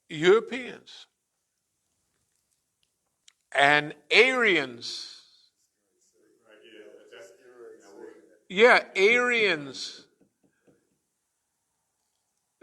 Europeans, and Aryans. Yeah, Aryans.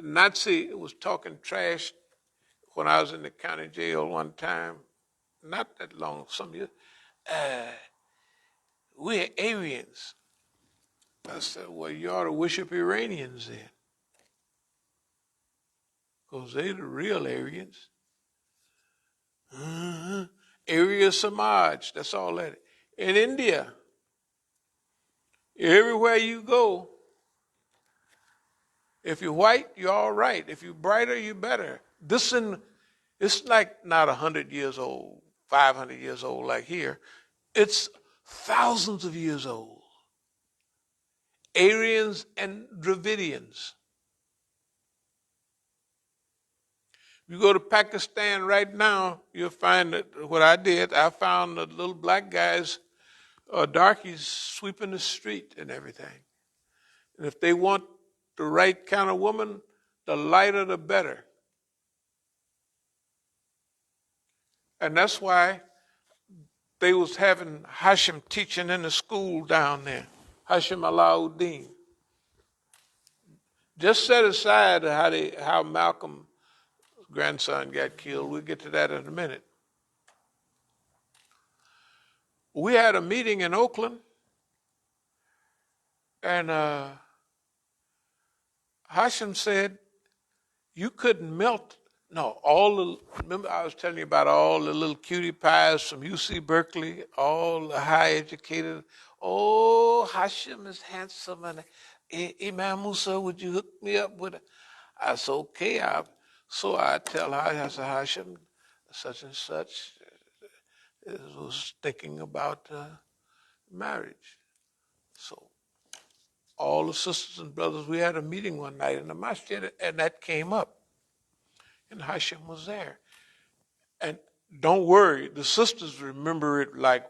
Nazi was talking trash when I was in the county jail one time, not that long, some years. Uh, we're Aryans. I said, well, you ought to worship Iranians then, because they're the real Aryans. Arya Samaj, that's all that. In India, everywhere you go, if you're white, you're all right. If you're brighter, you're better. It's like not 100 years old, 500 years old like here. It's thousands of years old. Aryans and Dravidians. You go to Pakistan right now, you'll find that what I did, I found the little black guys, darkies, sweeping the street and everything. And if they want the right kind of woman, the lighter the better. And that's why they was having Hashim teaching in the school down there, Hashim Alauddin. Just set aside how Malcolm's grandson got killed. We'll get to that in a minute. We had a meeting in Oakland, and Hashim said, you couldn't melt. No, remember I was telling you about all the little cutie pies from UC Berkeley, all the high educated. Oh, Hashim is handsome, and Imam Musa, would you hook me up with it? I said, okay. So I tell her, I said, Hashim, such and such, was thinking about marriage. So all the sisters and brothers, we had a meeting one night in the Masjid, and that came up. And Hashim was there. And don't worry, the sisters remember it like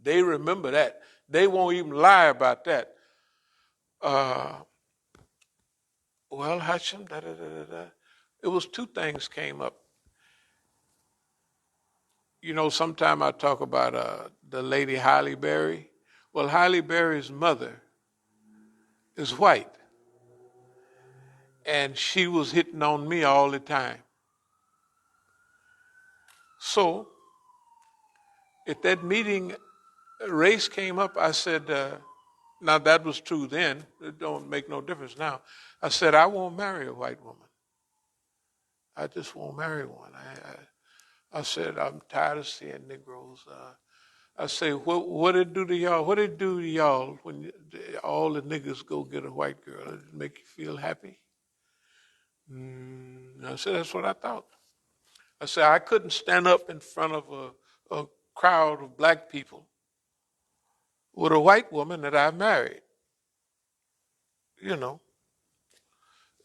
they remember that. They won't even lie about that. Well, Hashim, It was two things came up. You know, sometime I talk about the lady Halle Berry. Well, Halle Berry's mother is white. And she was hitting on me all the time. So, at that meeting, race came up. I said, now that was true then. It don't make no difference now. I said, I won't marry a white woman. I just won't marry one. I said, I'm tired of seeing Negroes. I say, what it do to y'all? What it do to y'all when all the niggas go get a white girl? Does it make you feel happy? I said, that's what I thought. I said, I couldn't stand up in front of a crowd of black people with a white woman that I married. You know,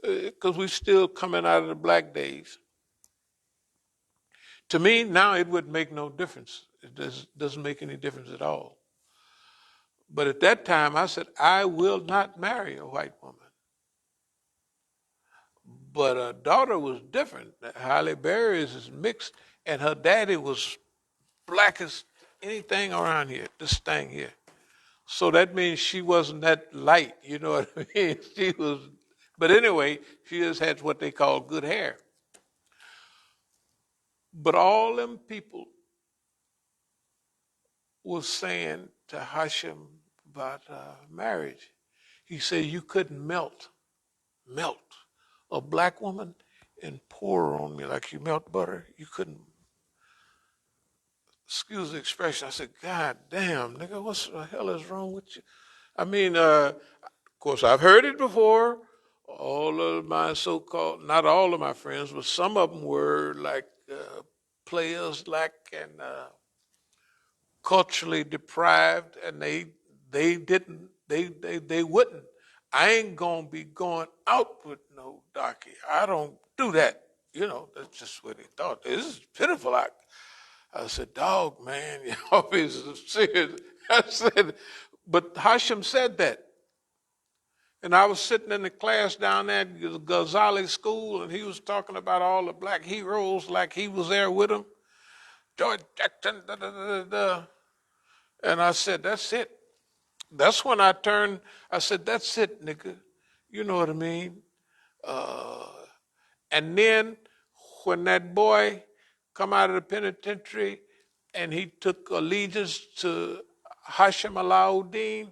because we're still coming out of the black days. To me, now it would make no difference. It doesn't make any difference at all. But at that time, I said, I will not marry a white woman. But her daughter was different. Halle Berry is mixed, and her daddy was black as anything around here, this thing here. So that means she wasn't that light, you know what I mean? She was, but anyway, she just had what they call good hair. But all them people was saying to Hashim about marriage. He said you couldn't melt a black woman and pour her on me like you melt butter. You couldn't. Excuse the expression. I said, God damn, nigga, what the hell is wrong with you? I mean, of course, I've heard it before. All of my so-called, not all of my friends, but some of them were like players like and culturally deprived, and they wouldn't. I ain't gonna be going out with no darkie. I don't do that. You know, that's just what they thought. This is pitiful. I said, dog, man, y'all be serious. I said, but Hashim said that. And I was sitting in the class down there at the Gonzalez School, and he was talking about all the black heroes like he was there with them. George Jackson, da, da, da, da, da. And I said, that's it. That's when I turned, I said, that's it, nigga. You know what I mean? And then when that boy come out of the penitentiary and he took allegiance to Hashim Alauddin,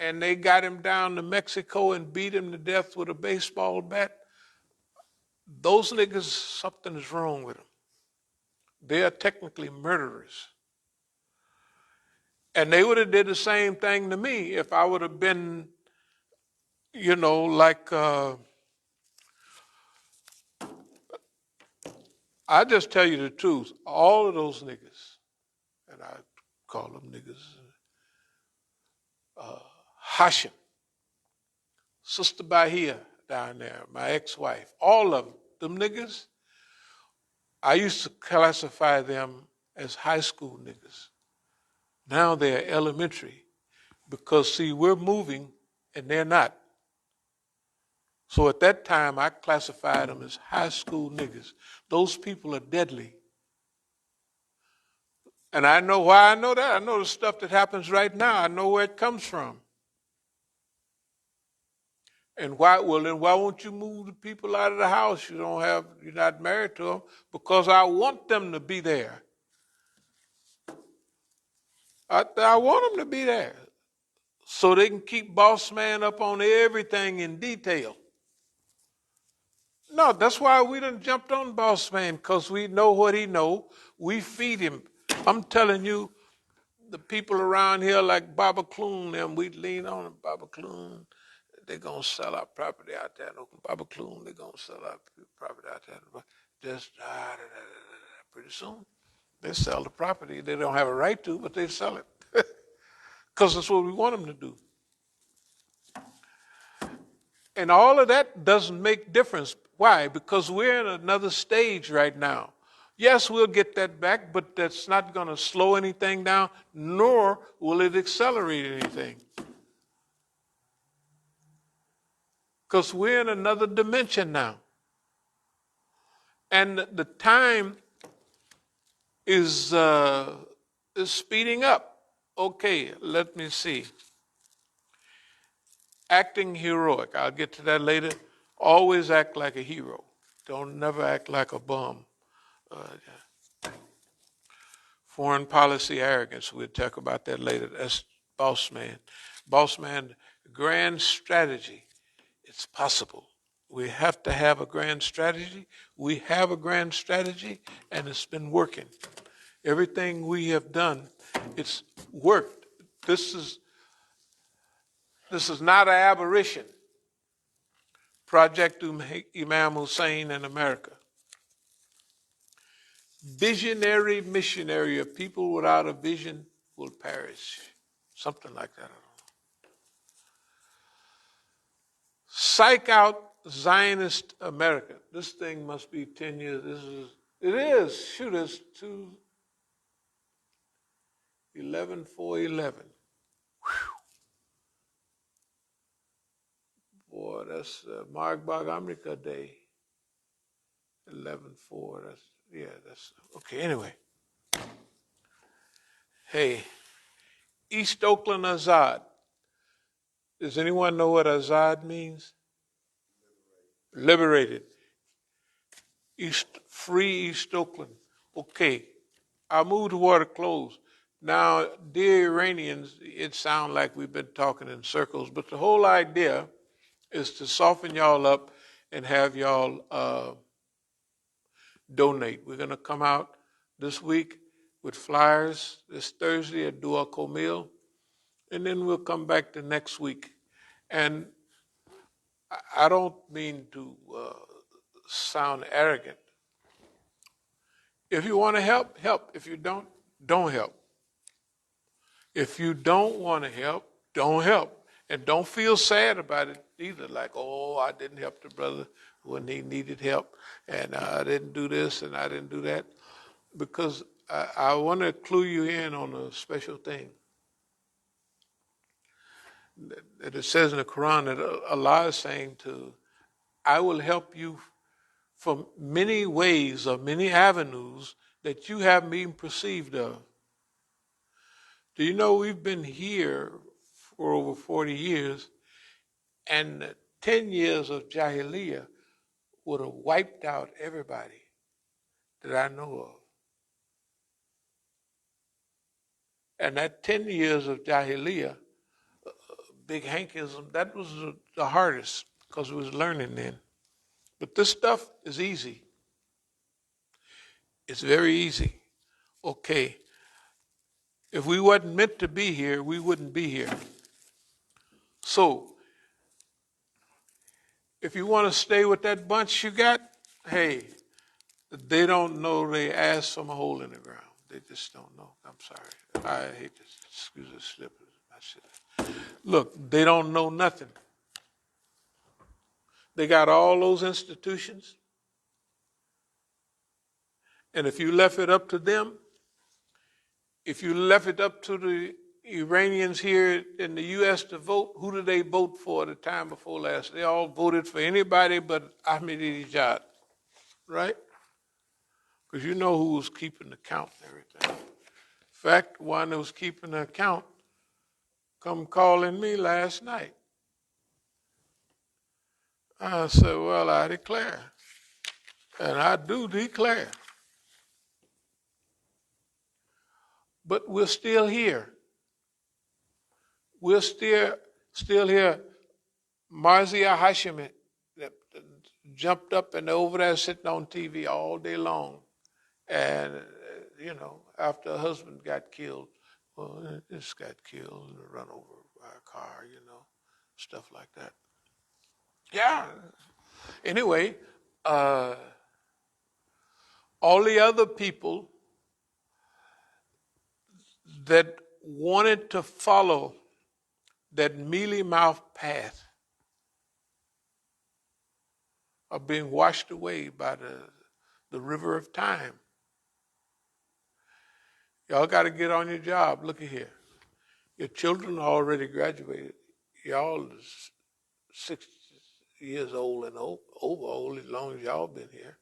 and they got him down to Mexico and beat him to death with a baseball bat, those niggas, something is wrong with them. They are technically murderers. And they would have did the same thing to me if I would have been, you know, like, I just tell you the truth, all of those niggas, and I call them niggas, Hashim, Sister Bahia down there, my ex-wife, all of them niggas, I used to classify them as high school niggas. Now they're elementary because, see, we're moving and they're not. So at that time, I classified them as high school niggas. Those people are deadly. And I know why I know that. I know the stuff that happens right now. I know where it comes from. And why? Well, then why won't you move the people out of the house? You're not married to them, because I want them to be there. I want them to be there so they can keep boss man up on everything in detail. No, that's why we done jumped on boss man, because we know what he know. We feed him. I'm telling you, the people around here like Baba Kloon, them, we lean on them. Baba Kloon, they're going to sell our property out there. Baba Kloon, they're going to sell our property out there. Just pretty soon, they sell the property. They don't have a right to, but they sell it. Because that's what we want them to do. And all of that doesn't make difference. Why? Because we're in another stage right now. Yes, we'll get that back, but that's not going to slow anything down, nor will it accelerate anything. Because we're in another dimension now. And the time is speeding up. Okay, let me see. Acting heroic. I'll get to that later. Always act like a hero. Don't never act like a bum. Foreign policy arrogance. We'll talk about that later. That's boss man. Boss man, grand strategy. It's possible. We have to have a grand strategy. We have a grand strategy, and it's been working. Everything we have done, it's worked. This is not an aberration. Project Imam Hussein in America. Visionary missionary. Of people without a vision will perish. Something like that. I don't know. Psych out Zionist America. This thing must be 10 years. It is. Shoot, it's 11/4/11. Boy, that's Margbag America Day. 11/4. That's okay. Anyway, hey, East Oakland Azad. Does anyone know what Azad means? Liberated. Free East Oakland. Okay, I'll move toward a close. Now, dear Iranians, it sounds like we've been talking in circles, but the whole idea is to soften y'all up and have y'all donate. We're going to come out this week with flyers this Thursday at Dua Komil, and then we'll come back the next week. And I don't mean to sound arrogant. If you want to help, help. If you don't help. If you don't want to help, don't help. And don't feel sad about it either, like, oh, I didn't help the brother when he needed help, and I didn't do this and I didn't do that. Because I want to clue you in on a special thing. that it says in the Quran that Allah is saying I will help you from many ways or many avenues that you haven't even perceived of. Do you know we've been here for over 40 years, and 10 years of Jahiliyyah would have wiped out everybody that I know of. And that 10 years of Jahiliyyah, big hankism, that was the hardest because we was learning then. But this stuff is easy. It's very easy. Okay, if we wasn't meant to be here, we wouldn't be here. So, if you want to stay with that bunch you got, hey, they don't know they ass from a hole in the ground. They just don't know. I'm sorry. I hate to excuse the slip. Look, they don't know nothing. They got all those institutions. And if you left it up to them, if you left it up to the Iranians here in the U.S. to vote, who did they vote for the time before last? They all voted for anybody but Ahmadinejad, right? Because you know who was keeping the count and everything. In fact, one that was keeping the account come calling me last night. I said, well, I declare, and I do declare. But we're still here. We're still here. Marzia Hashemi that jumped up and over there sitting on TV all day long. And, after her husband got killed, well, this got killed and run over by a car, stuff like that. Yeah. Anyway, all the other people that wanted to follow that mealy-mouthed path are being washed away by the river of time. Y'all got to get on your job. Look at here. Your children are already graduated. Y'all is 6 years old and over old as long as y'all been here.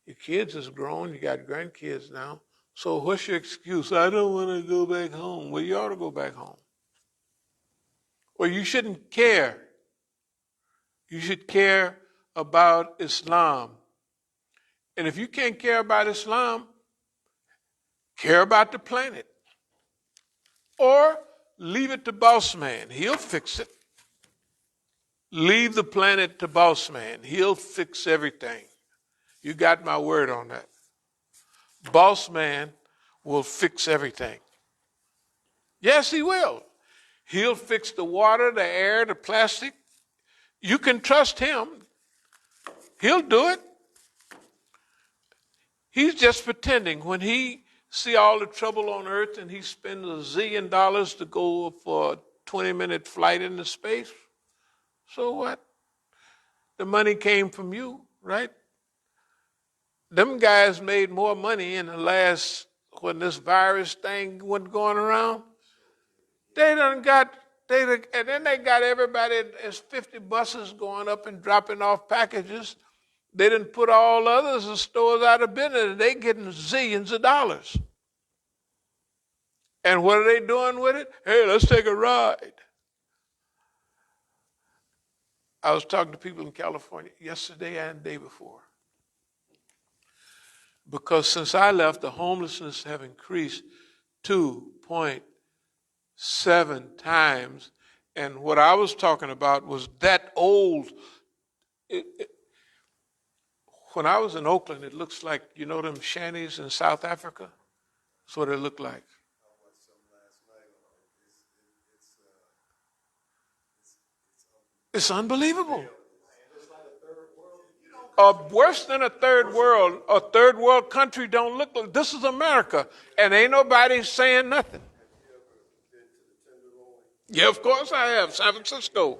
Your kids is grown. You got grandkids now. So what's your excuse? I don't want to go back home. Well, you ought to go back home. Well, you shouldn't care. You should care about Islam. And if you can't care about Islam, care about the planet. Or leave it to Boss Man. He'll fix it. Leave the planet to Boss Man. He'll fix everything. You got my word on that. Boss Man will fix everything. Yes, he will. He'll fix the water, the air, the plastic. You can trust him. He'll do it. He's just pretending. When he see all the trouble on Earth and he spends $1 zillion to go for a 20-minute flight into space, so what? The money came from you, right? Them guys made more money in the last, when this virus thing wasn't going around. And then they got everybody, there's 50 buses going up and dropping off packages. They didn't put all others and stores out of business. They getting zillions of dollars. And what are they doing with it? Hey, let's take a ride. I was talking to people in California yesterday and the day before. Because since I left, the homelessness have increased 2.7 times. And what I was talking about was that old. When I was in Oakland, it looks like, them shanties in South Africa? That's what it looked like. It's unbelievable. Worse than a third world country don't look like. This is America, and ain't nobody saying nothing. Yeah, of course I have. San Francisco.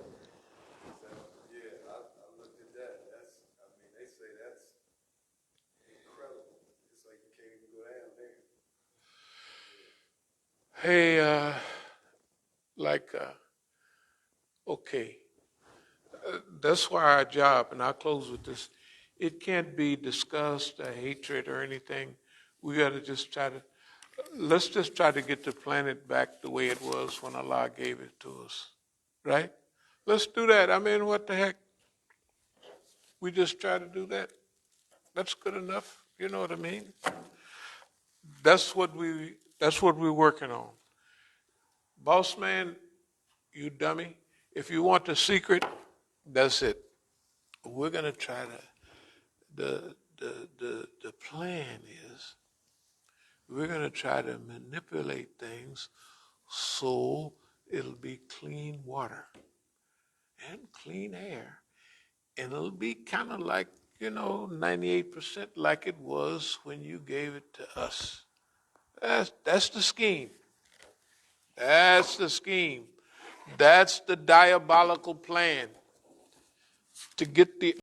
Yeah, I looked at that. They say that's incredible. It's like you can't even go down there. Hey, Okay. That's why our job, and I'll close with this, it can't be discussed, a hatred or anything. We got to just let's just try to get the planet back the way it was when Allah gave it to us. Right? Let's do that. I mean, what the heck? We just try to do that. That's good enough. You know what I mean? That's what we're working on. Boss man, you dummy. If you want the secret, that's it. We're gonna try to the plan is we're gonna try to manipulate things so it'll be clean water and clean air. And it'll be kind of like, 98% like it was when you gave it to us. That's the scheme. That's the scheme. That's the diabolical plan to get the